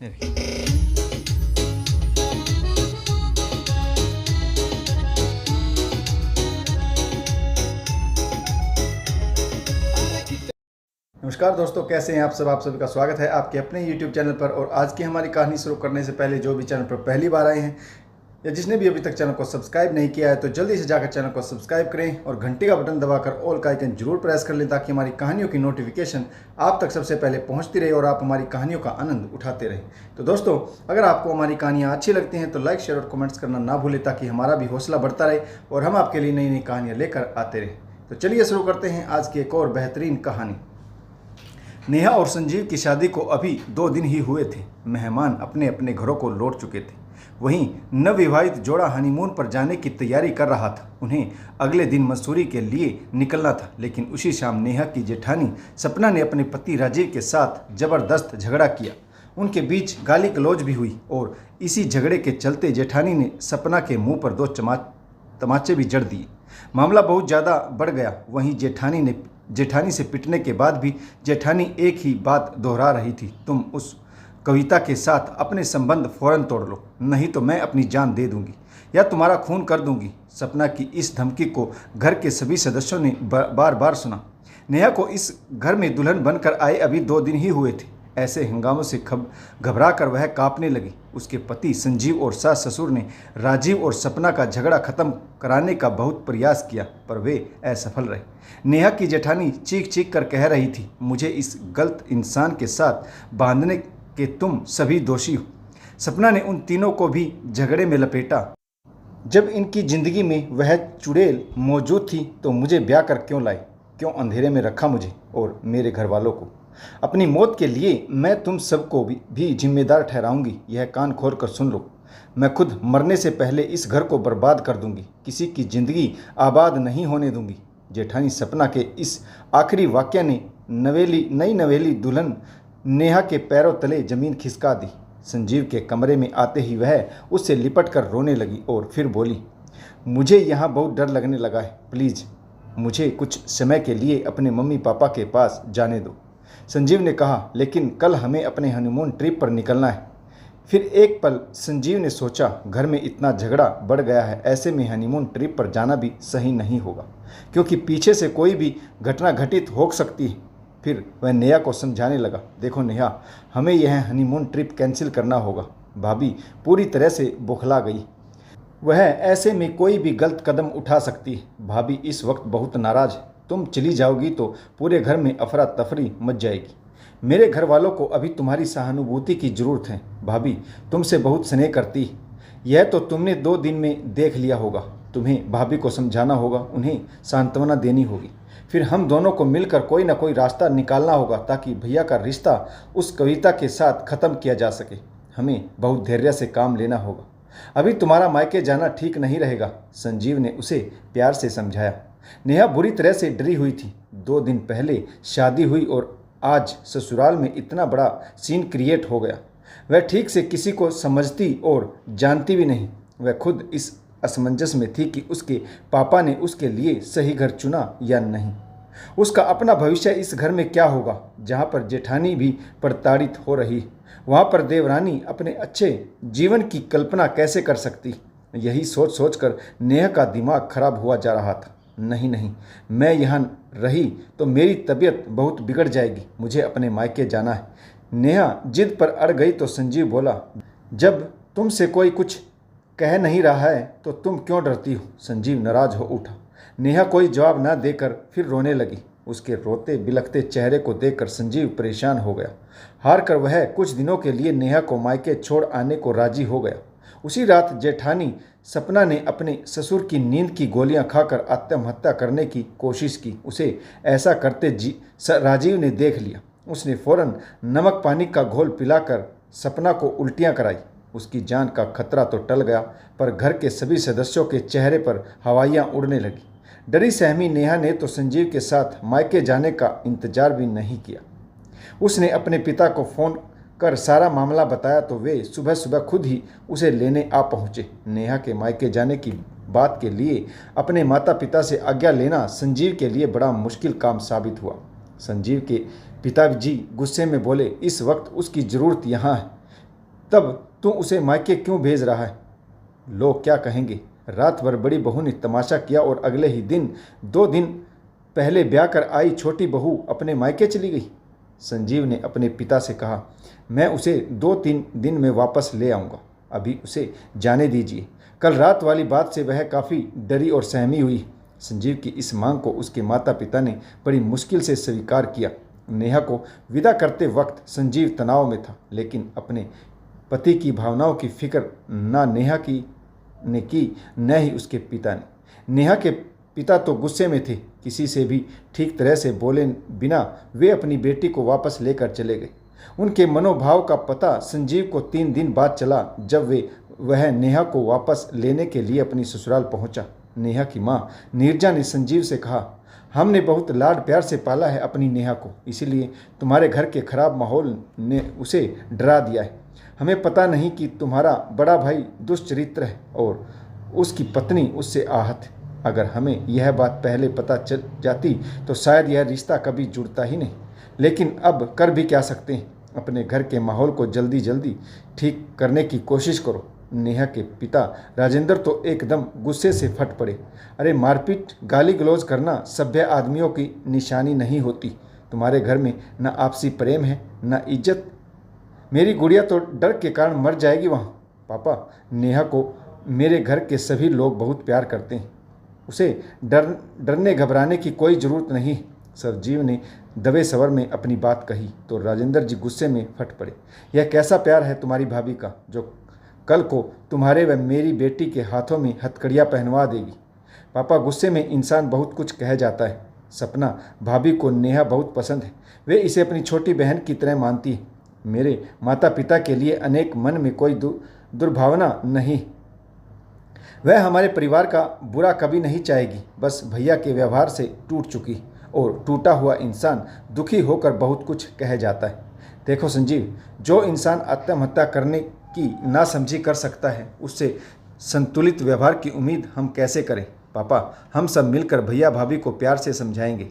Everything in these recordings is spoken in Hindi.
नमस्कार दोस्तों, कैसे हैं आप सब। आप सभी का स्वागत है आपके अपने YouTube चैनल पर। और आज की हमारी कहानी शुरू करने से पहले जो भी चैनल पर पहली बार आए हैं या जिसने भी अभी तक चैनल को सब्सक्राइब नहीं किया है तो जल्दी से जाकर चैनल को सब्सक्राइब करें और घंटी का बटन दबाकर ऑल का आइकन जरूर प्रेस कर लें ताकि हमारी कहानियों की नोटिफिकेशन आप तक सबसे पहले पहुंचती रहे और आप हमारी कहानियों का आनंद उठाते रहें। तो दोस्तों, अगर आपको हमारी कहानियाँ अच्छी लगती हैं तो लाइक, शेयर और कमेंट्स करना ना भूलें ताकि हमारा भी हौसला बढ़ता रहे और हम आपके लिए नई नई कहानियाँ लेकर आते रहें। तो चलिए शुरू करते हैं आज की एक और बेहतरीन कहानी। नेहा और संजीव की शादी को अभी 2 दिन ही हुए थे। मेहमान अपने अपने घरों को लौट चुके थे। वहीं नवविवाहित जोड़ा हनीमून पर जाने की तैयारी कर रहा था। उन्हें अगले दिन मसूरी के लिए निकलना था, लेकिन उसी शाम नेहा की जेठानी सपना ने अपने पति राजीव के साथ जबरदस्त झगड़ा किया। उनके बीच गाली गलौज भी हुई और इसी झगड़े के चलते जेठानी ने सपना के मुंह पर 2 तमाचे भी जड़ दिए। मामला बहुत ज़्यादा बढ़ गया। वहीं जेठानी से पिटने के बाद भी जेठानी एक ही बात दोहरा रही थी, तुम उस कविता के साथ अपने संबंध फौरन तोड़ लो, नहीं तो मैं अपनी जान दे दूंगी या तुम्हारा खून कर दूंगी। सपना की इस धमकी को घर के सभी सदस्यों ने बार बार सुना। नेहा को इस घर में दुल्हन बनकर आए अभी 2 दिन ही हुए थे। ऐसे हंगामों से घबरा कर वह कांपने लगी। उसके पति संजीव और सास ससुर ने राजीव और सपना का झगड़ा खत्म कराने का बहुत प्रयास किया, पर वे असफल रहे। नेहा की जेठानी चीख चीख कर कह रही थी, मुझे इस गलत इंसान के साथ बांधने के तुम सभी दोषी हो। सपना ने उन तीनों को भी झगड़े में लपेटा। जब इनकी जिंदगी में वह चुड़ैल मौजूद थी तो मुझे ब्याह कर क्यों लाई, क्यों अंधेरे में रखा मुझे और मेरे घर वालों को। अपनी मौत के लिए मैं तुम सबको भी जिम्मेदार ठहराऊंगी। यह कान खोल कर सुन लो, मैं खुद मरने से पहले इस घर को बर्बाद कर दूंगी, किसी की जिंदगी आबाद नहीं होने दूंगी। जेठानी सपना के इस आखिरी वाक्य ने नई नवेली दुल्हन नेहा के पैरों तले जमीन खिसका दी। संजीव के कमरे में आते ही वह उससे लिपट कर रोने लगी और फिर बोली, मुझे यहाँ बहुत डर लगने लगा है, प्लीज़ मुझे कुछ समय के लिए अपने मम्मी पापा के पास जाने दो। संजीव ने कहा, लेकिन कल हमें अपने हनीमून ट्रिप पर निकलना है। फिर एक पल संजीव ने सोचा, घर में इतना झगड़ा बढ़ गया है, ऐसे में हनीमून ट्रिप पर जाना भी सही नहीं होगा, क्योंकि पीछे से कोई भी घटना घटित हो सकती है। फिर वह नेहा को समझाने लगा, देखो नेहा, हमें यह हनीमून ट्रिप कैंसिल करना होगा। भाभी पूरी तरह से बौखला गई। वह ऐसे में कोई भी गलत कदम उठा सकती है। भाभी इस वक्त बहुत नाराज है। तुम चली जाओगी तो पूरे घर में अफरा तफरी मच जाएगी। मेरे घर वालों को अभी तुम्हारी सहानुभूति की ज़रूरत है। भाभी तुमसे बहुत स्नेह करती है, यह तो तुमने 2 दिन में देख लिया होगा। तुम्हें भाभी को समझाना होगा, उन्हें सांत्वना देनी होगी। फिर हम दोनों को मिलकर कोई ना कोई रास्ता निकालना होगा ताकि भैया का रिश्ता उस कविता के साथ ख़त्म किया जा सके। हमें बहुत धैर्य से काम लेना होगा। अभी तुम्हारा मायके जाना ठीक नहीं रहेगा, संजीव ने उसे प्यार से समझाया। नेहा बुरी तरह से डरी हुई थी। 2 दिन पहले शादी हुई और आज ससुराल में इतना बड़ा सीन क्रिएट हो गया। वह ठीक से किसी को समझती और जानती भी नहीं। वह खुद इस असमंजस में थी कि उसके पापा ने उसके लिए सही घर चुना या नहीं। उसका अपना भविष्य इस घर में क्या होगा जहाँ पर जेठानी भी प्रताड़ित हो रही, वहाँ पर देवरानी अपने अच्छे जीवन की कल्पना कैसे कर सकती। यही सोच सोच कर नेहा का दिमाग खराब हुआ जा रहा था। नहीं, मैं यहाँ रही तो मेरी तबीयत बहुत बिगड़ जाएगी, मुझे अपने मायके जाना है। नेहा जिद पर अड़ गई तो संजीव बोला, जब तुमसे कोई कुछ कह नहीं रहा है तो तुम क्यों डरती हो। संजीव नाराज हो उठा। नेहा कोई जवाब न देकर फिर रोने लगी। उसके रोते बिलखते चेहरे को देखकर संजीव परेशान हो गया। हार कर वह कुछ दिनों के लिए नेहा को मायके छोड़ आने को राजी हो गया। उसी रात जेठानी सपना ने अपने ससुर की नींद की गोलियां खाकर आत्महत्या करने की कोशिश की। उसे ऐसा करते राजीव ने देख लिया। उसने फौरन नमक पानी का घोल पिलाकर सपना को उल्टियां कराई। उसकी जान का खतरा तो टल गया, पर घर के सभी सदस्यों के चेहरे पर हवाइयाँ उड़ने लगी। डरी सहमी नेहा ने तो संजीव के साथ मायके जाने का इंतजार भी नहीं किया। उसने अपने पिता को फ़ोन कर सारा मामला बताया तो वे सुबह सुबह खुद ही उसे लेने आ पहुँचे। नेहा के मायके जाने की बात के लिए अपने माता पिता से आज्ञा लेना संजीव के लिए बड़ा मुश्किल काम साबित हुआ। संजीव के पिताजी गुस्से में बोले, इस वक्त उसकी ज़रूरत यहाँ है, तब तू उसे मायके क्यों भेज रहा है? लोग क्या कहेंगे? रात भर बड़ी बहू ने तमाशा किया और अगले ही दिन 2 दिन पहले ब्याह कर आई छोटी बहू अपने मायके चली गई। संजीव ने अपने पिता से कहा, मैं उसे 2-3 दिन में वापस ले आऊँगा, अभी उसे जाने दीजिए। कल रात वाली बात से वह काफ़ी डरी और सहमी हुई। संजीव की इस मांग को उसके माता पिता ने बड़ी मुश्किल से स्वीकार किया। नेहा को विदा करते वक्त संजीव तनाव में था, लेकिन अपने पति की भावनाओं की फिक्र न नेहा ने की न ही उसके पिता ने। नेहा के पिता तो गुस्से में थे। किसी से भी ठीक तरह से बोले बिना वे अपनी बेटी को वापस लेकर चले गए। उनके मनोभाव का पता संजीव को 3 दिन बाद चला, जब वह नेहा को वापस लेने के लिए अपनी ससुराल पहुंचा। नेहा की मां नीरजा ने संजीव से कहा, हमने बहुत लाड प्यार से पाला है अपनी नेहा को, इसीलिए तुम्हारे घर के खराब माहौल ने उसे डरा दिया है। हमें पता नहीं कि तुम्हारा बड़ा भाई दुष्चरित्र है और उसकी पत्नी उससे आहत है। अगर हमें यह बात पहले पता चल जाती तो शायद यह रिश्ता कभी जुड़ता ही नहीं, लेकिन अब कर भी क्या सकते हैं। अपने घर के माहौल को जल्दी जल्दी ठीक करने की कोशिश करो। नेहा के पिता राजेंद्र तो एकदम गुस्से से फट पड़े। अरे मारपीट गाली गलौज करना सभ्य आदमियों की निशानी नहीं होती। तुम्हारे घर में न आपसी प्रेम है न इज्जत। मेरी गुड़िया तो डर के कारण मर जाएगी वहाँ। पापा, नेहा को मेरे घर के सभी लोग बहुत प्यार करते हैं, उसे डरने घबराने की कोई ज़रूरत नहीं। संजीव ने दबे स्वर में अपनी बात कही तो राजेंद्र जी गुस्से में फट पड़े। यह कैसा प्यार है तुम्हारी भाभी का जो कल को तुम्हारे व मेरी बेटी के हाथों में हथकड़ियाँ पहनवा देगी? पापा, गुस्से में इंसान बहुत कुछ कह जाता है। सपना भाभी को नेहा बहुत पसंद है, वे इसे अपनी छोटी बहन की तरह मानती है। मेरे माता पिता के लिए अनेक मन में कोई दुर्भावना नहीं। वह हमारे परिवार का बुरा कभी नहीं चाहेगी। बस भैया के व्यवहार से टूट चुकी और टूटा हुआ इंसान दुखी होकर बहुत कुछ कह जाता है। देखो संजीव, जो इंसान आत्महत्या करने की नासमझी कर सकता है, उससे संतुलित व्यवहार की उम्मीद हम कैसे करें? पापा, हम सब मिलकर भैया भाभी को प्यार से समझाएंगे।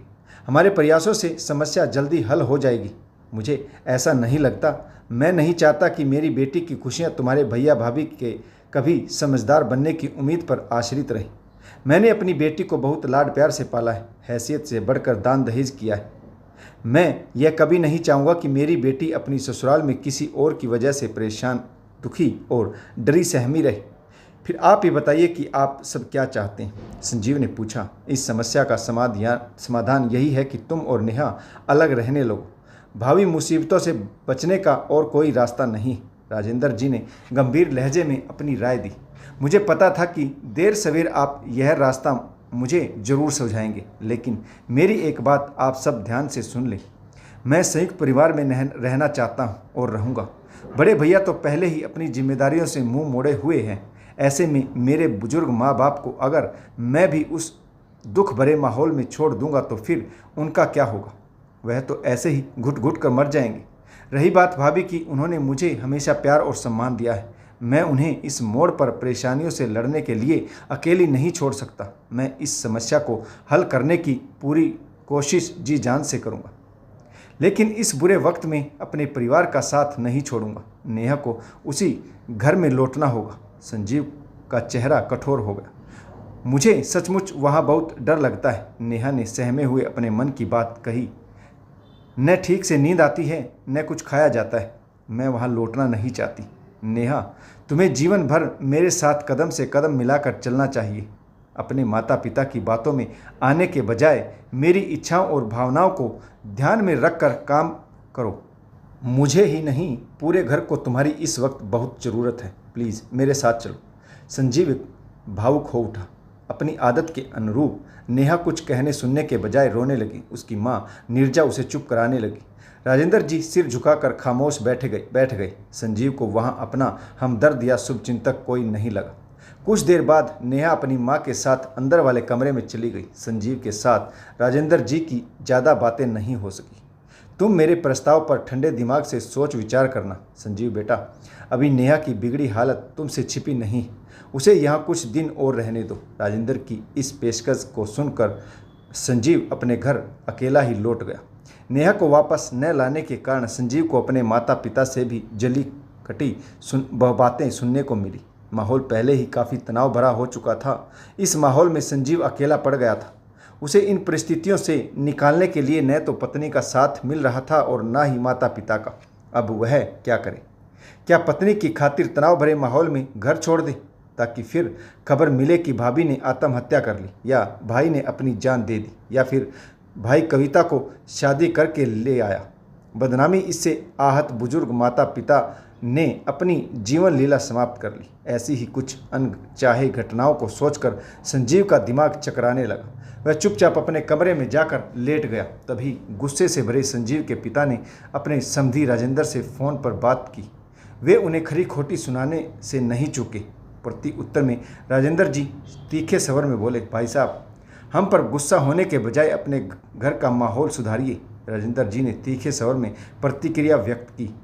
हमारे प्रयासों से समस्या जल्दी हल हो जाएगी। मुझे ऐसा नहीं लगता। मैं नहीं चाहता कि मेरी बेटी की खुशियाँ तुम्हारे भैया भाभी के कभी समझदार बनने की उम्मीद पर आश्रित रही। मैंने अपनी बेटी को बहुत लाड प्यार से पाला है, हैसियत से बढ़कर दान दहेज किया है। मैं यह कभी नहीं चाहूँगा कि मेरी बेटी अपनी ससुराल में किसी और की वजह से परेशान, दुखी और डरी सहमी रहे। फिर आप ही बताइए कि आप सब क्या चाहते हैं? संजीव ने पूछा। इस समस्या का समाधान यही है कि तुम और नेहा अलग रहने लगो। भावी मुसीबतों से बचने का और कोई रास्ता नहीं। राजेंद्र जी ने गंभीर लहजे में अपनी राय दी। मुझे पता था कि देर सवेर आप यह रास्ता मुझे जरूर सुझाएंगे, लेकिन मेरी एक बात आप सब ध्यान से सुन लें। मैं संयुक्त परिवार में रहना चाहता हूँ और रहूँगा। बड़े भैया तो पहले ही अपनी जिम्मेदारियों से मुंह मोड़े हुए हैं। ऐसे में मेरे बुजुर्ग माँ बाप को अगर मैं भी उस दुख भरे माहौल में छोड़ दूंगा तो फिर उनका क्या होगा? वह तो ऐसे ही घुट घुट कर मर जाएंगे। रही बात भाभी की, उन्होंने मुझे हमेशा प्यार और सम्मान दिया है। मैं उन्हें इस मोड़ पर परेशानियों से लड़ने के लिए अकेली नहीं छोड़ सकता। मैं इस समस्या को हल करने की पूरी कोशिश जी जान से करूँगा, लेकिन इस बुरे वक्त में अपने परिवार का साथ नहीं छोड़ूंगा। नेहा को उसी घर में लौटना होगा। संजीव का चेहरा कठोर हो गया। मुझे सचमुच वहाँ बहुत डर लगता है। नेहा ने सहमे हुए अपने मन की बात कही। न ठीक से नींद आती है न कुछ खाया जाता है। मैं वहाँ लौटना नहीं चाहती। नेहा, तुम्हें जीवन भर मेरे साथ कदम से कदम मिलाकर चलना चाहिए। अपने माता पिता की बातों में आने के बजाय मेरी इच्छाओं और भावनाओं को ध्यान में रखकर काम करो। मुझे ही नहीं, पूरे घर को तुम्हारी इस वक्त बहुत ज़रूरत है। प्लीज़ मेरे साथ चलो। संजीव भावुक हो उठा। अपनी आदत के अनुरूप नेहा कुछ कहने सुनने के बजाय रोने लगी। उसकी माँ नीरजा उसे चुप कराने लगी। राजेंद्र जी सिर झुकाकर खामोश बैठ गए। संजीव को वहाँ अपना हमदर्द या शुभचिंतक कोई नहीं लगा। कुछ देर बाद नेहा अपनी माँ के साथ अंदर वाले कमरे में चली गई। संजीव के साथ राजेंद्र जी की ज़्यादा बातें नहीं हो सकी। तुम मेरे प्रस्ताव पर ठंडे दिमाग से सोच विचार करना। संजीव बेटा, अभी नेहा की बिगड़ी हालत तुमसे छिपी नहीं। उसे यहाँ कुछ दिन और रहने दो। राजेंद्र की इस पेशकश को सुनकर संजीव अपने घर अकेला ही लौट गया। नेहा को वापस न लाने के कारण संजीव को अपने माता पिता से भी जली घटी बातें सुनने को मिली। माहौल पहले ही काफ़ी तनाव भरा हो चुका था। इस माहौल में संजीव अकेला पड़ गया था। उसे इन परिस्थितियों से निकालने के लिए न तो पत्नी का साथ मिल रहा था और न ही माता पिता का। अब वह क्या करे? क्या पत्नी की खातिर तनाव भरे माहौल में घर छोड़ दे ताकि फिर खबर मिले कि भाभी ने आत्महत्या कर ली, या भाई ने अपनी जान दे दी, या फिर भाई कविता को शादी करके ले आया? बदनामी इससे आहत बुजुर्ग माता पिता ने अपनी जीवन लीला समाप्त कर ली। ऐसी ही कुछ अनचाहे घटनाओं को सोचकर संजीव का दिमाग चकराने लगा। वह चुपचाप अपने कमरे में जाकर लेट गया। तभी गुस्से से भरे संजीव के पिता ने अपने समधी राजेंद्र से फ़ोन पर बात की। वे उन्हें खरी खोटी सुनाने से नहीं चूके। प्रति उत्तर में राजेंद्र जी तीखे स्वर में बोले, भाई साहब, हम पर गुस्सा होने के बजाय अपने घर का माहौल सुधारिए। राजेंद्र जी ने तीखे स्वर में प्रतिक्रिया व्यक्त की।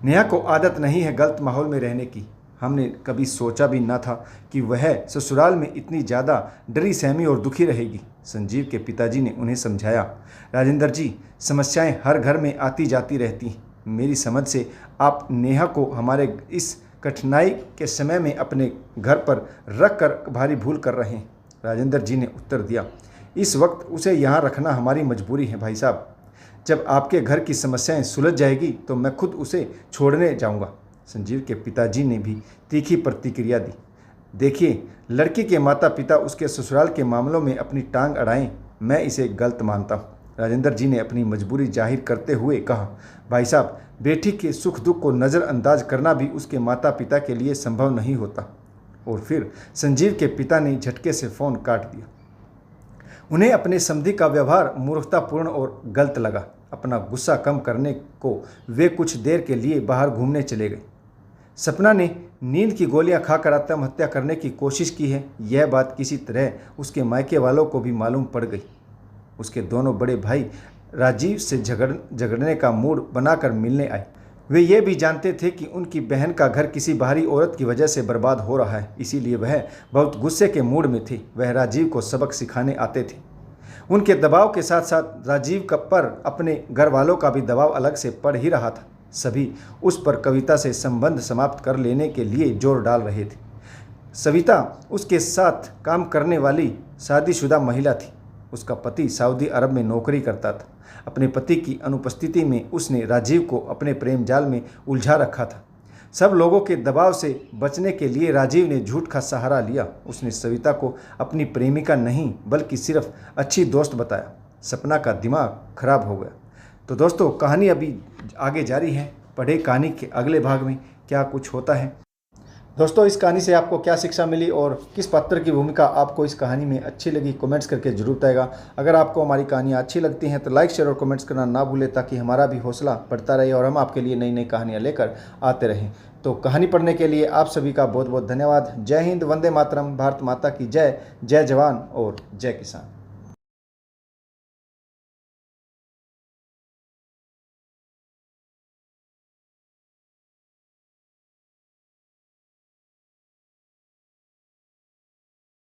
नेहा को आदत नहीं है गलत माहौल में रहने की। हमने कभी सोचा भी न था कि वह ससुराल में इतनी ज़्यादा डरी सहमी और दुखी रहेगी। संजीव के पिताजी ने उन्हें समझाया। राजेंद्र जी, समस्याएं हर घर में आती जाती रहती हैं। मेरी समझ से आप नेहा को हमारे इस कठिनाई के समय में अपने घर पर रख कर भारी भूल कर रहे हैं। राजेंद्र जी ने उत्तर दिया, इस वक्त उसे यहाँ रखना हमारी मजबूरी है भाई साहब। जब आपके घर की समस्याएं सुलझ जाएगी तो मैं खुद उसे छोड़ने जाऊंगा। संजीव के पिताजी ने भी तीखी प्रतिक्रिया दी। देखिए, लड़की के माता पिता उसके ससुराल के मामलों में अपनी टांग अड़ाएं, मैं इसे गलत मानता हूँ। राजेंद्र जी ने अपनी मजबूरी जाहिर करते हुए कहा, भाई साहब, बेटी के सुख दुख को नज़रअंदाज करना भी उसके माता पिता के लिए संभव नहीं होता। और फिर संजीव के पिता ने झटके से फ़ोन काट दिया। उन्हें अपने समधी का व्यवहार मूर्खतापूर्ण और गलत लगा। अपना गुस्सा कम करने को वे कुछ देर के लिए बाहर घूमने चले गए। सपना ने नींद की गोलियां खाकर आत्महत्या करने की कोशिश की है, यह बात किसी तरह उसके मायके वालों को भी मालूम पड़ गई। उसके दोनों बड़े भाई राजीव से झगड़ने का मूड बनाकर मिलने आए। वे ये भी जानते थे कि उनकी बहन का घर किसी बाहरी औरत की वजह से बर्बाद हो रहा है, इसीलिए वह बहुत गुस्से के मूड में थे। वह राजीव को सबक सिखाने आते थे। उनके दबाव के साथ साथ राजीव का पर अपने घर वालों का भी दबाव अलग से पड़ ही रहा था। सभी उस पर कविता से संबंध समाप्त कर लेने के लिए जोर डाल रहे थे। सविता उसके साथ काम करने वाली शादीशुदा महिला थी। उसका पति सऊदी अरब में नौकरी करता था। अपने पति की अनुपस्थिति में उसने राजीव को अपने प्रेम जाल में उलझा रखा था। सब लोगों के दबाव से बचने के लिए राजीव ने झूठ का सहारा लिया। उसने सविता को अपनी प्रेमिका नहीं बल्कि सिर्फ अच्छी दोस्त बताया। सपना का दिमाग खराब हो गया। तो दोस्तों, कहानी अभी आगे जारी है। पढ़े कहानी के अगले भाग में क्या कुछ होता है। दोस्तों, इस कहानी से आपको क्या शिक्षा मिली और किस पात्र की भूमिका आपको इस कहानी में अच्छी लगी, कमेंट्स करके जरूर बताएगा। अगर आपको हमारी कहानियाँ अच्छी लगती हैं तो लाइक, शेयर और कमेंट्स करना ना भूलें, ताकि हमारा भी हौसला बढ़ता रहे और हम आपके लिए नई नई कहानियाँ लेकर आते रहें। तो कहानी पढ़ने के लिए आप सभी का बहुत बहुत धन्यवाद। जय हिंद, वंदे मातरम, भारत माता की जय। जय जवान और जय किसान।